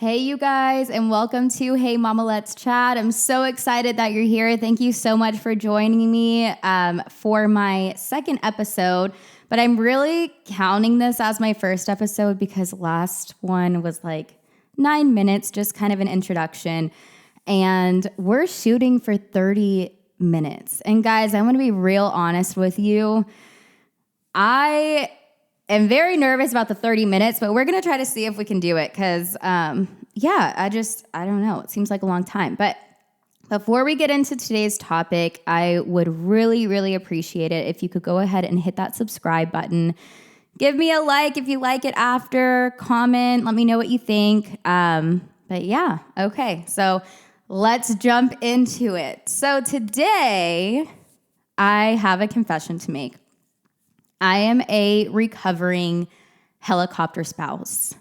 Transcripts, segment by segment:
Hey, you guys, and welcome to Hey Mama Let's Chat. I'm so excited that you're here. Thank you so much for joining me for my second episode. But I'm really counting this as my first episode because last one was like 9 minutes, just kind of an introduction. And we're shooting for 30 minutes. And guys, I want to be real honest with you. I am very nervous about the 30 minutes, but we're going to try to see if we can do it because, I don't know. It seems like a long time. But before we get into today's topic, I would really, really appreciate it if you could go ahead and hit that subscribe button. Give me a like if you like it after, comment, let me know what you think. Okay. So let's jump into it. So today I have a confession to make. I am a recovering helicopter spouse.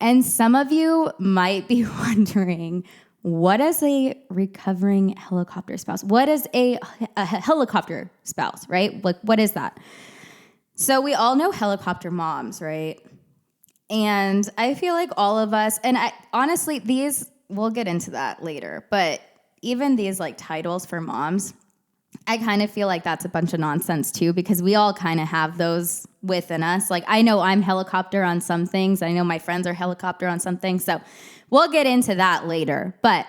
And some of you might be wondering, what is a recovering helicopter spouse? What is a helicopter spouse, right? Like, what is that? So we all know helicopter moms, right? And I feel like all of us, and honestly, we'll get into that later, but even these like titles for moms, I kind of feel like that's a bunch of nonsense too, because we all kind of have those within us. Like, I know I'm helicopter on some things. I know my friends are helicopter on some things. So we'll get into that later. But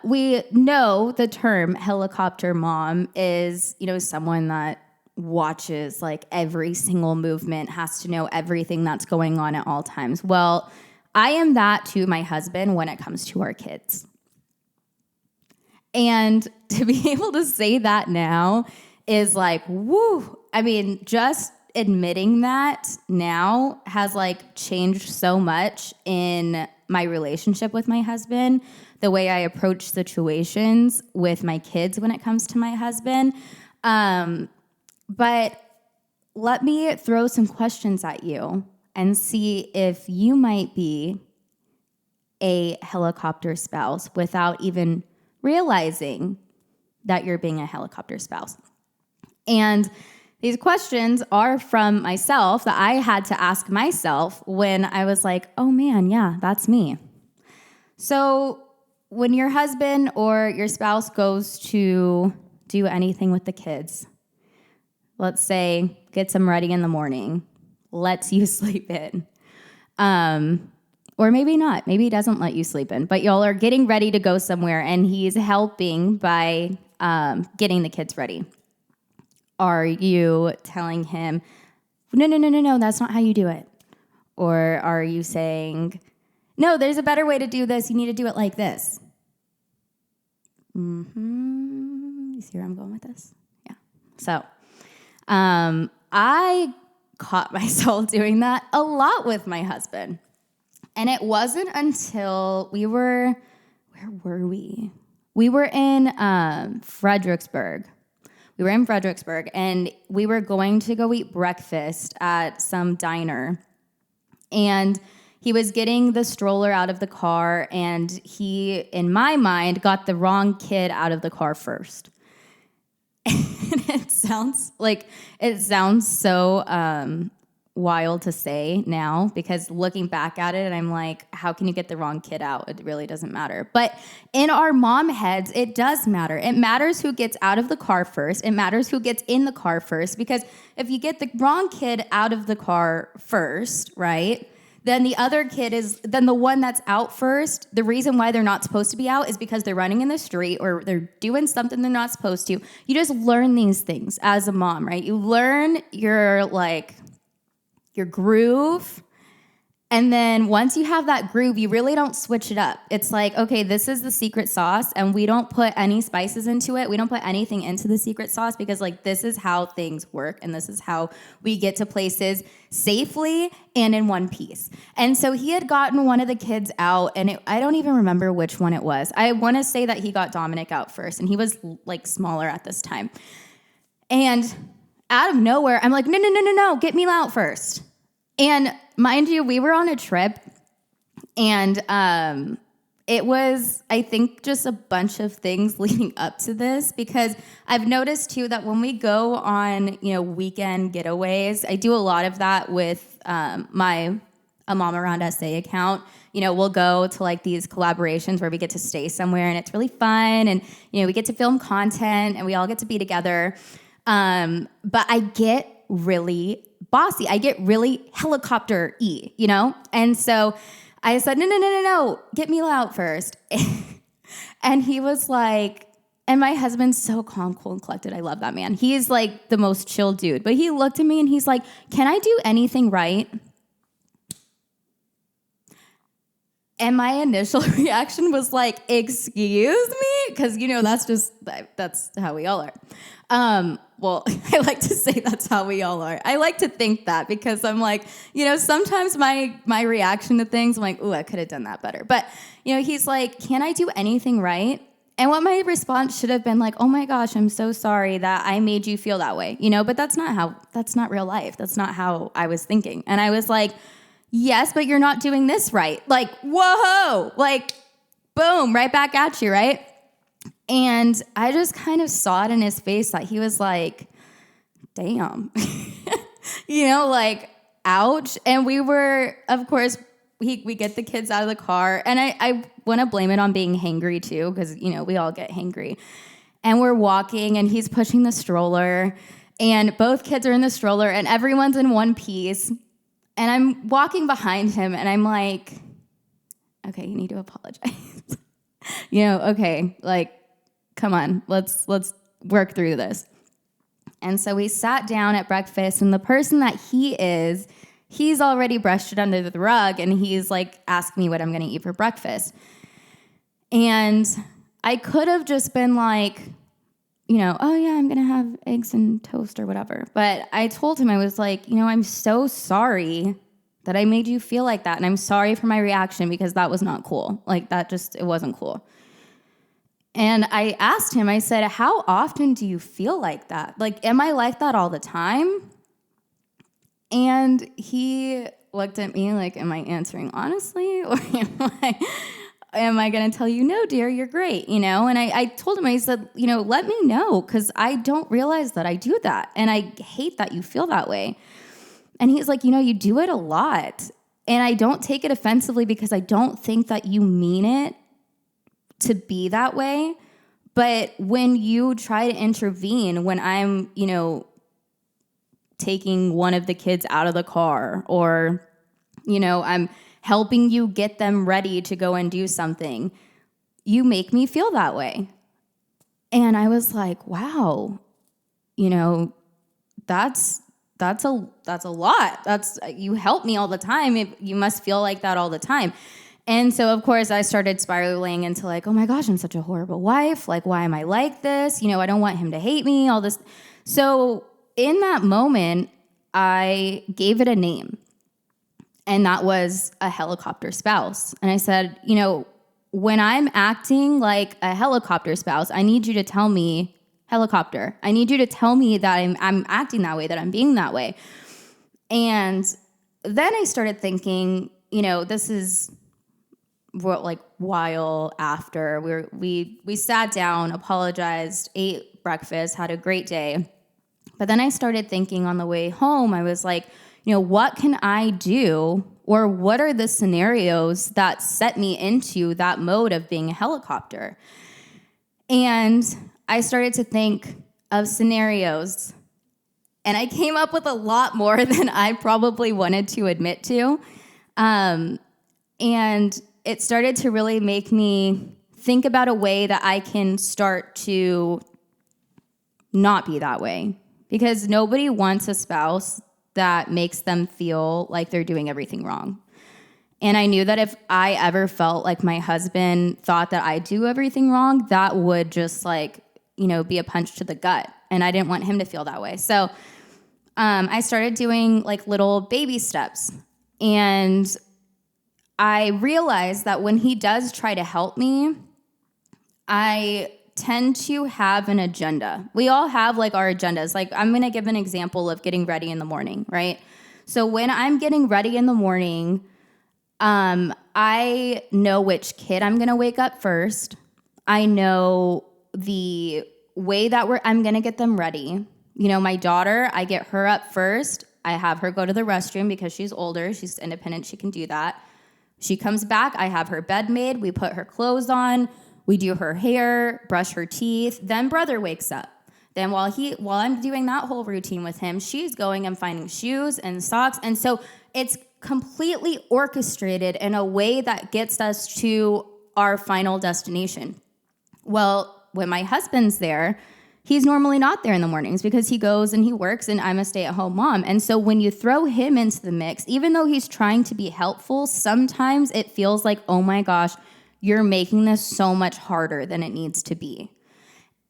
we know the term helicopter mom is, someone that watches like every single movement, has to know everything that's going on at all times. Well, I am that to my husband when it comes to our kids. And to be able to say that now is like, woo. I mean, just admitting that now has like changed so much in my relationship with my husband, the way I approach situations with my kids when it comes to my husband. But let me throw some questions at you and see if you might be a helicopter spouse without even realizing that you're being a helicopter spouse. And these questions are from myself that I had to ask myself when I was like, oh man, yeah, that's me. So when your husband or your spouse goes to do anything with the kids, let's say gets them ready in the morning, lets you sleep in, or maybe not. Maybe he doesn't let you sleep in, but y'all are getting ready to go somewhere and he's helping by getting the kids ready. Are you telling him, no, that's not how you do it? Or are you saying, no, there's a better way to do this. You need to do it like this. You see where I'm going with this? Yeah. So I caught myself doing that a lot with my husband. And it wasn't until where were we? We were in Fredericksburg. We were in Fredericksburg, and we were going to go eat breakfast at some diner. And he was getting the stroller out of the car, and he, in my mind, got the wrong kid out of the car first. And it sounds so wild to say now, because looking back at it, and I'm like, how can you get the wrong kid out? It really doesn't matter. But in our mom heads, it does matter. It matters who gets out of the car first. It matters who gets in the car first, because if you get the wrong kid out of the car first, right, then then the one that's out first, the reason why they're not supposed to be out is because they're running in the street or they're doing something they're not supposed to. You just learn these things as a mom, right? You learn your groove. And then once you have that groove, you really don't switch it up. It's like, okay, this is the secret sauce, and we don't put any spices into it. We don't put anything into the secret sauce because like this is how things work, and this is how we get to places safely and in one piece. And so he had gotten one of the kids out, and I don't even remember which one it was. I want to say that he got Dominic out first, and he was like smaller at this time. And out of nowhere, I'm like, no, get me out first. And mind you, we were on a trip, and it was, I think, just a bunch of things leading up to this, because I've noticed too that when we go on, weekend getaways, I do a lot of that with my a Mama Around SA account, we'll go to like these collaborations where we get to stay somewhere and it's really fun. And, we get to film content and we all get to be together. But I get really bossy. I get really helicopter-y, And so I said, no, get Mila out first. And he was like, and my husband's so calm, cool, and collected. I love that man. He is like the most chill dude. But he looked at me and he's like, can I do anything right? And my initial reaction was like, excuse me? Because, that's how we all are. Well, I like to say that's how we all are. I like to think that because I'm like, sometimes my reaction to things, I'm like, ooh, I could have done that better. But, he's like, can I do anything right? And what my response should have been like, oh my gosh, I'm so sorry that I made you feel that way. But that's not real life. That's not how I was thinking. And I was like, yes, but you're not doing this right. Like, whoa, like, boom, right back at you, right? And I just kind of saw it in his face that he was like, damn, like, ouch. And we were, of course, we get the kids out of the car. And I want to blame it on being hangry too, because, we all get hangry. And we're walking and he's pushing the stroller and both kids are in the stroller and everyone's in one piece. And I'm walking behind him and I'm like, okay, you need to apologize. Okay, like, come on, let's work through this. And so we sat down at breakfast and the person that he's already brushed it under the rug and he's like asking me what I'm going to eat for breakfast. And I could have just been like, oh yeah, I'm going to have eggs and toast or whatever. But I told him, I was like, I'm so sorry that I made you feel like that. And I'm sorry for my reaction because that was not cool. Like it wasn't cool. And I asked him, I said, how often do you feel like that? Like, am I like that all the time? And he looked at me like, am I answering honestly? Or am I going to tell you, no, dear, you're great, And I told him, I said, let me know because I don't realize that I do that. And I hate that you feel that way. And he's like, you do it a lot. And I don't take it offensively because I don't think that you mean it to be that way. But when you try to intervene, when I'm, taking one of the kids out of the car or, I'm helping you get them ready to go and do something, you make me feel that way. And I was like, wow, that's a lot. You help me all the time. You must feel like that all the time. And so, of course, I started spiraling into like, oh my gosh, I'm such a horrible wife. Like, why am I like this? I don't want him to hate me, all this. So in that moment, I gave it a name. And that was a helicopter spouse. And I said, when I'm acting like a helicopter spouse, I need you to tell me helicopter. I need you to tell me that I'm acting that way, that I'm being that way. And then I started thinking, this is like while after we sat down, apologized, ate breakfast, had a great day. But then I started thinking on the way home, I was like, what can I do or what are the scenarios that set me into that mode of being a helicopter? And I started to think of scenarios and I came up with a lot more than I probably wanted to admit to. And it started to really make me think about a way that I can start to not be that way. Because nobody wants a spouse that makes them feel like they're doing everything wrong. And I knew that if I ever felt like my husband thought that I do everything wrong, that would just be a punch to the gut. And I didn't want him to feel that way. So I started doing like little baby steps. And I realized that when he does try to help me, I tend to have an agenda. We all have like our agendas. Like I'm going to give an example of getting ready in the morning, right? So when I'm getting ready in the morning, I know which kid I'm going to wake up first. I know the way that I'm going to get them ready. My daughter, I get her up first. I have her go to the restroom because she's older. She's independent. She can do that. She comes back. I have her bed made. We put her clothes on. We do her hair, brush her teeth. Then brother wakes up. Then while I'm doing that whole routine with him, she's going and finding shoes and socks. And so it's completely orchestrated in a way that gets us to our final destination. Well, when my husband's there, he's normally not there in the mornings because he goes and he works and I'm a stay-at-home mom. And so when you throw him into the mix, even though he's trying to be helpful, sometimes it feels like, oh my gosh, you're making this so much harder than it needs to be.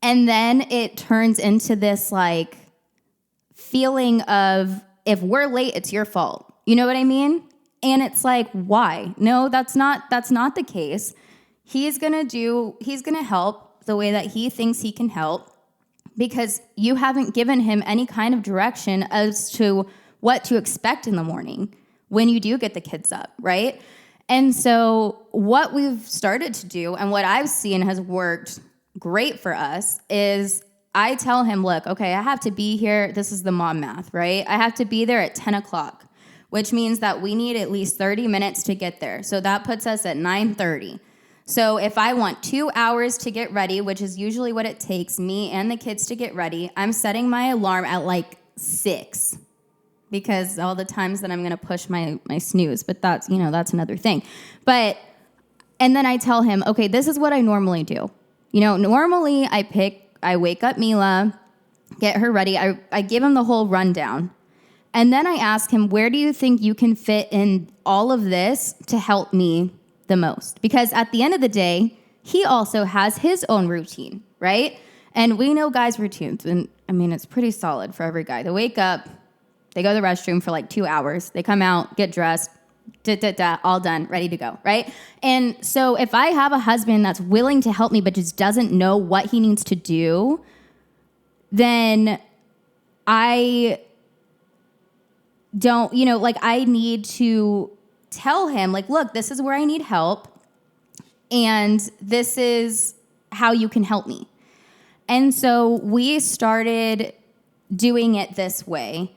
And then it turns into this like feeling of, if we're late, it's your fault. You know what I mean? And it's like, why? No, that's not the case. He's going to help the way that he thinks he can help because you haven't given him any kind of direction as to what to expect in the morning when you do get the kids up, right? And so what we've started to do and what I've seen has worked great for us is I tell him, look, okay, I have to be here. This is the mom math, right? I have to be there at 10 o'clock, which means that we need at least 30 minutes to get there. So that puts us at 9:30. So if I want 2 hours to get ready, which is usually what it takes me and the kids to get ready, I'm setting my alarm at like 6 because all the times that I'm going to push my snooze, but that's another thing. And then I tell him, okay, this is what I normally do. Normally I wake up Mila, get her ready. I give him the whole rundown. And then I ask him, where do you think you can fit in all of this to help me the most? Because at the end of the day, he also has his own routine, right? And we know guys' routines. And I mean, it's pretty solid for every guy. They wake up, they go to the restroom for like 2 hours. They come out, get dressed, all done, ready to go, right? And so if I have a husband that's willing to help me but just doesn't know what he needs to do, then I don't, I need to tell him, like, look, this is where I need help, and this is how you can help me. And so we started doing it this way,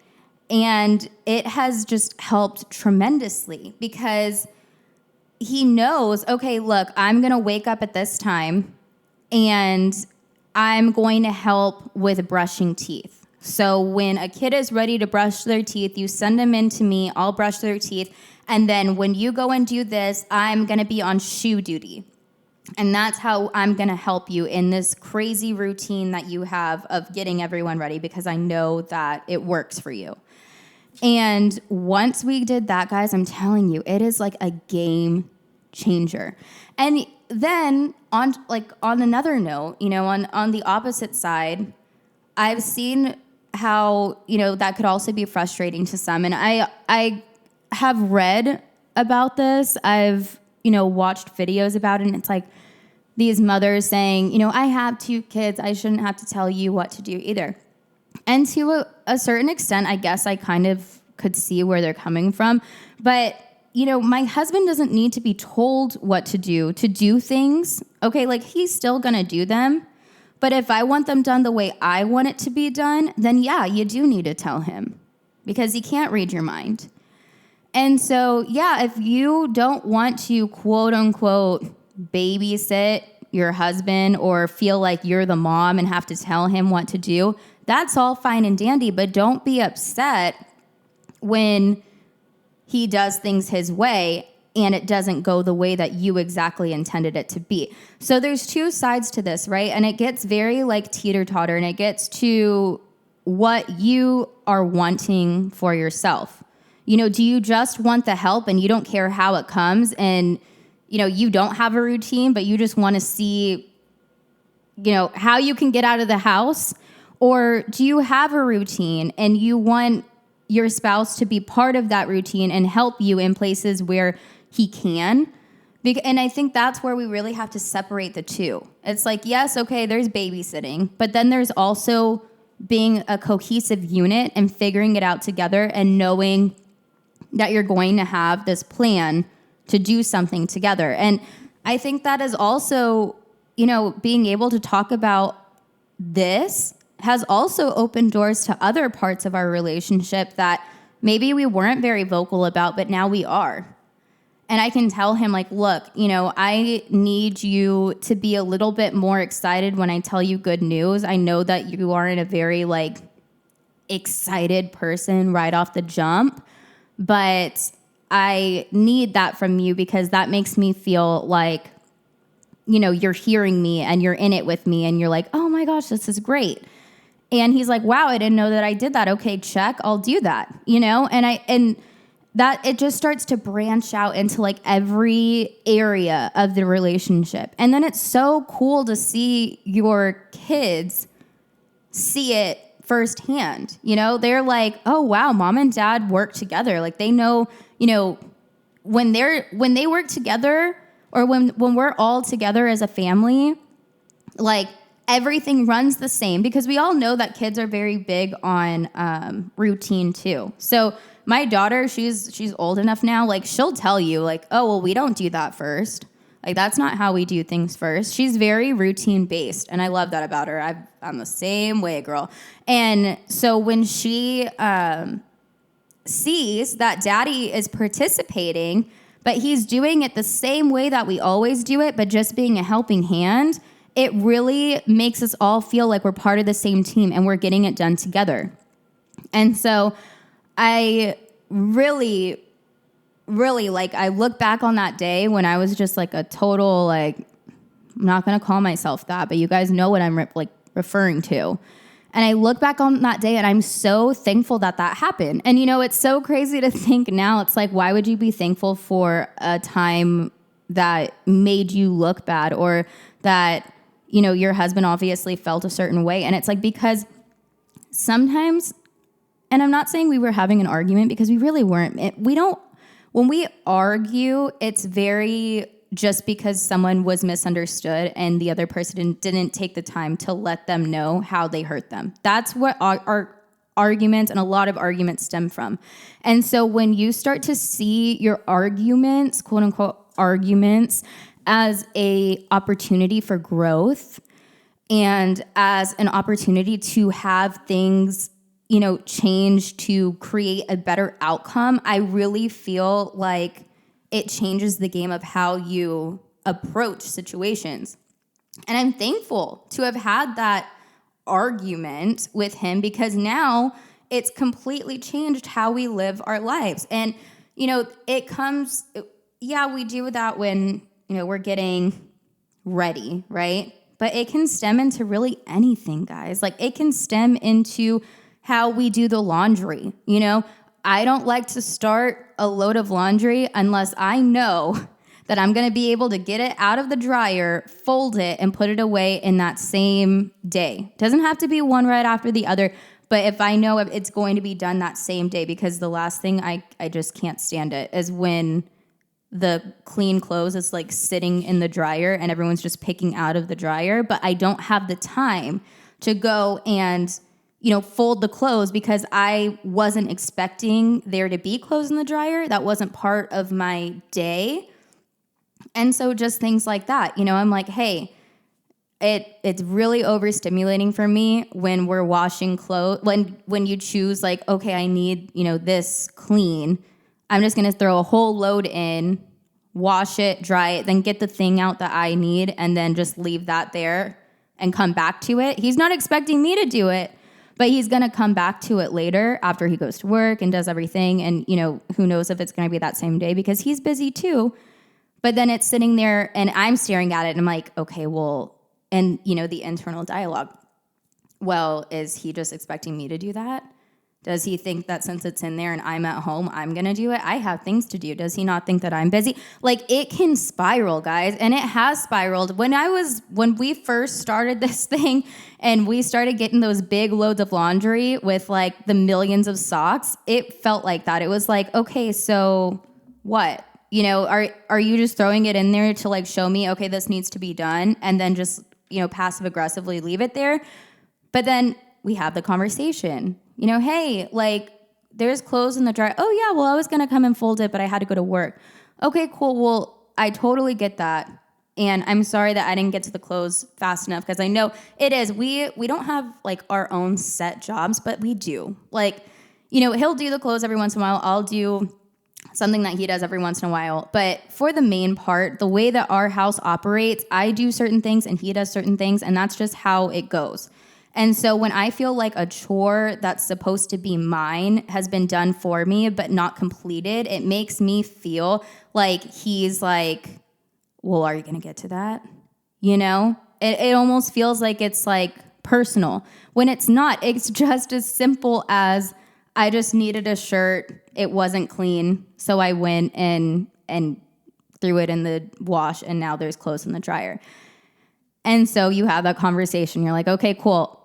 and it has just helped tremendously because he knows, okay, look, I'm going to wake up at this time, and I'm going to help with brushing teeth. So when a kid is ready to brush their teeth, you send them in to me, I'll brush their teeth. And then when you go and do this, I'm going to be on shoe duty. And that's how I'm going to help you in this crazy routine that you have of getting everyone ready because I know that it works for you. And once we did that, guys, I'm telling you, it is like a game changer. And then on another note, on the opposite side, I've seen how, that could also be frustrating to some. And I have read about this. I've, watched videos about it. And it's like these mothers saying, I have 2 kids. I shouldn't have to tell you what to do either. And to a certain extent, I guess I kind of could see where they're coming from. But, my husband doesn't need to be told what to do things. Okay, like he's still going to do them. But if I want them done the way I want it to be done, then yeah, you do need to tell him because he can't read your mind. And so, yeah, if you don't want to quote unquote babysit your husband or feel like you're the mom and have to tell him what to do, that's all fine and dandy, but don't be upset when he does things his way and it doesn't go the way that you exactly intended it to be. So there's 2 sides to this, right? And it gets very like teeter-totter, and it gets to what you are wanting for yourself. Do you just want the help and you don't care how it comes, and, you don't have a routine, but you just want to see, how you can get out of the house? Or do you have a routine and you want your spouse to be part of that routine and help you in places where he can? And I think that's where we really have to separate the two. It's like, yes, okay, there's babysitting, but then there's also being a cohesive unit and figuring it out together and knowing that you're going to have this plan to do something together. And I think that is also, being able to talk about this has also opened doors to other parts of our relationship that maybe we weren't very vocal about, but now we are. And I can tell him, like, look, I need you to be a little bit more excited when I tell you good news. I know that you aren't a very, like, excited person right off the jump, but I need that from you because that makes me feel like, you're hearing me and you're in it with me and you're like, oh my gosh, this is great. And he's like, wow, I didn't know that I did that. Okay, check, I'll do that, and that it just starts to branch out into like every area of the relationship. And then it's so cool to see your kids see it firsthand. They're like, oh wow, mom and dad work together. Like they know, when they work together or when we're all together as a family, like everything runs the same because we all know that kids are very big on routine too. So my daughter, she's old enough now, like she'll tell you like, oh, well, we don't do that first. Like that's not how we do things first. She's very routine based. And I love that about her. I'm the same way, girl. And so when she sees that daddy is participating, but he's doing it the same way that we always do it, but just being a helping hand, it really makes us all feel like we're part of the same team and we're getting it done together. And so I really, like, I look back on that day when I was just like a total, like, I'm not going to call myself that, but you guys know what I'm referring to. And I look back on that day and I'm so thankful that happened. And, it's so crazy to think now. It's like, why would you be thankful for a time that made you look bad or that, your husband obviously felt a certain way? And it's like, because sometimes, and I'm not saying we were having an argument because we really weren't. When we argue, it's very just because someone was misunderstood and the other person didn't take the time to let them know how they hurt them. That's what our arguments and a lot of arguments stem from. And so when you start to see your arguments, quote unquote arguments, as a opportunity for growth and as an opportunity to have things change to create a better outcome, I really feel like it changes the game of how you approach situations. And I'm thankful to have had that argument with him because now it's completely changed how we live our lives. And, it comes, we do that when, we're getting ready, right? But it can stem into really anything, guys. Like it can stem into how we do the laundry. I don't like to start a load of laundry unless I know that I'm going to be able to get it out of the dryer, fold it, and put it away in that same day. Doesn't have to be one right after the other, but if I know it's going to be done that same day, because the last thing I just can't stand it is when the clean clothes is like sitting in the dryer and everyone's just picking out of the dryer, but I don't have the time to go and fold the clothes because I wasn't expecting there to be clothes in the dryer. That wasn't part of my day. And so just things like that, I'm like, hey, it's really overstimulating for me when we're washing clothes, when you choose like, okay, I need, this clean. I'm just going to throw a whole load in, wash it, dry it, then get the thing out that I need and then just leave that there and come back to it. He's not expecting me to do it. But he's going to come back to it later after he goes to work and does everything. And, who knows if it's going to be that same day because he's busy too. But then it's sitting there and I'm staring at it and I'm like, okay, well, and, the internal dialogue. Well, is he just expecting me to do that? Does he think that since it's in there and I'm at home, I'm going to do it? I have things to do. Does he not think that I'm busy? Like it can spiral, guys. And it has spiraled. When we first started this thing and we started getting those big loads of laundry with like the millions of socks, it felt like that. It was like, okay, so what? Are you just throwing it in there to like show me, okay, this needs to be done and then just, passive aggressively leave it there? But then we have the conversation. Hey, like there's clothes in the dryer. Oh yeah, well I was gonna come and fold it, but I had to go to work. Okay, cool. Well, I totally get that. And I'm sorry that I didn't get to the clothes fast enough because I know it is. We don't have like our own set jobs, but we do. Like, he'll do the clothes every once in a while. I'll do something that he does every once in a while. But for the main part, the way that our house operates, I do certain things and he does certain things, and that's just how it goes. And so when I feel like a chore that's supposed to be mine has been done for me but not completed, it makes me feel like he's like, well, are you going to get to that? It almost feels like it's like personal when it's not. It's just as simple as I just needed a shirt. It wasn't clean. So I went and threw it in the wash, and now there's clothes in the dryer. And so you have that conversation. You're like, okay, cool.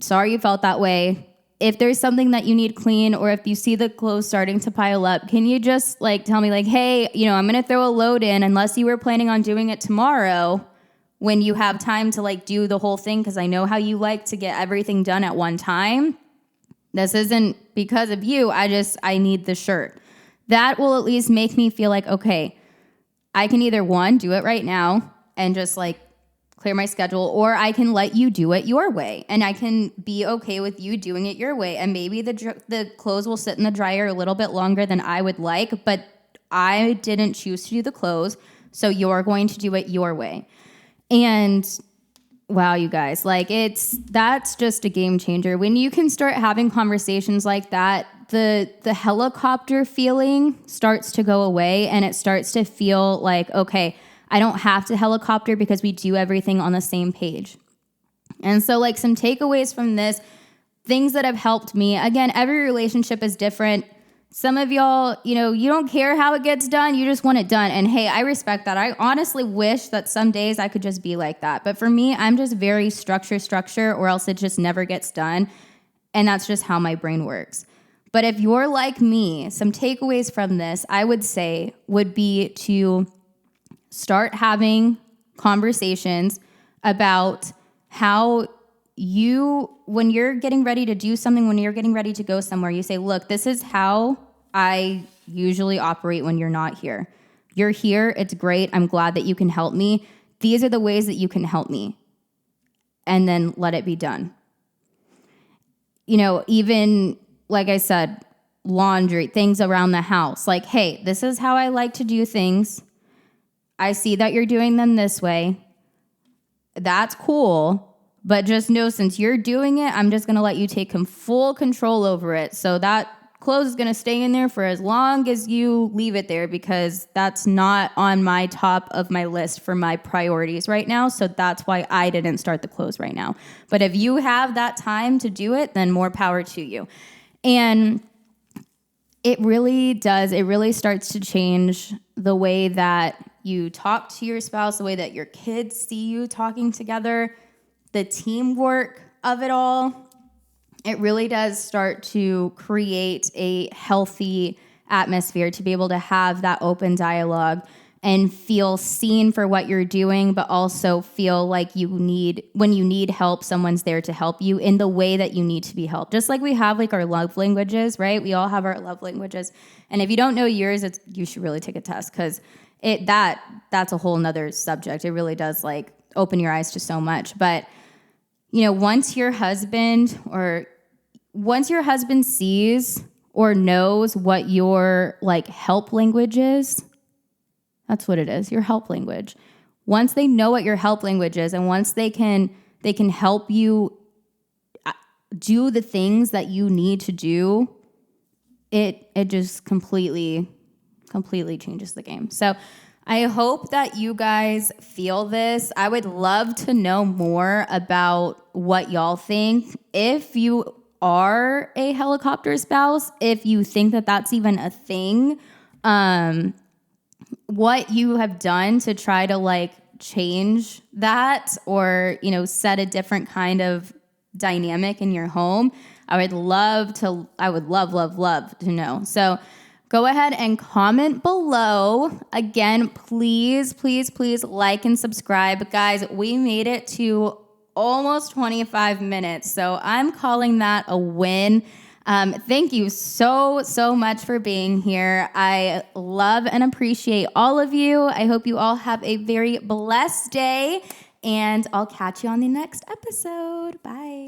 Sorry you felt that way. If there's something that you need clean, or if you see the clothes starting to pile up, can you just tell me hey, I'm going to throw a load in unless you were planning on doing it tomorrow when you have time to do the whole thing. Cause I know how you like to get everything done at one time. This isn't because of you. I need the shirt. That will at least make me feel like, okay, I can either one, do it right now and just clear my schedule, or I can let you do it your way, and I can be okay with you doing it your way. And maybe the clothes will sit in the dryer a little bit longer than I would like, but I didn't choose to do the clothes, so you're going to do it your way. And wow, you guys, that's just a game changer. When you can start having conversations like that, the helicopter feeling starts to go away, and it starts to feel like, okay, I don't have to helicopter because we do everything on the same page. And so some takeaways from this, things that have helped me. Again, every relationship is different. Some of y'all, you don't care how it gets done. You just want it done. And hey, I respect that. I honestly wish that some days I could just be like that. But for me, I'm just very structure, or else it just never gets done. And that's just how my brain works. But if you're like me, some takeaways from this, I would say, would be to start having conversations about how when you're getting ready to do something, when you're getting ready to go somewhere, you say, look, this is how I usually operate when you're not here. You're here. It's great. I'm glad that you can help me. These are the ways that you can help me. And then let it be done. Even like I said, laundry, things around the house. Hey, this is how I like to do things. I see that you're doing them this way. That's cool. But just know, since you're doing it, I'm just going to let you take full control over it. So that clothes is going to stay in there for as long as you leave it there, because that's not on my top of my list for my priorities right now. So that's why I didn't start the clothes right now. But if you have that time to do it, then more power to you. And it really does. It really starts to change the way that you talk to your spouse, the way that your kids see you talking together, the teamwork of it all. It really does start to create a healthy atmosphere to be able to have that open dialogue and feel seen for what you're doing, but also feel like when you need help, someone's there to help you in the way that you need to be helped. Just like we have our love languages, right? We all have our love languages. And if you don't know yours, you should really take a test, because that's a whole nother subject. It really does open your eyes to so much. But once your husband sees or knows what your help language is, that's what it is, your help language. Once they know what your help language is, and once they can help you do the things that you need to do, it just completely changes the game. So I hope that you guys feel this. I would love to know more about what y'all think. If you are a helicopter spouse, if you think that that's even a thing, what you have done to try to change that, or, set a different kind of dynamic in your home. I would love to know. So go ahead and comment below. Again, please like and subscribe. Guys, we made it to almost 25 minutes, so I'm calling that a win. Thank you so much for being here. I love and appreciate all of you. I hope you all have a very blessed day, and I'll catch you on the next episode. Bye.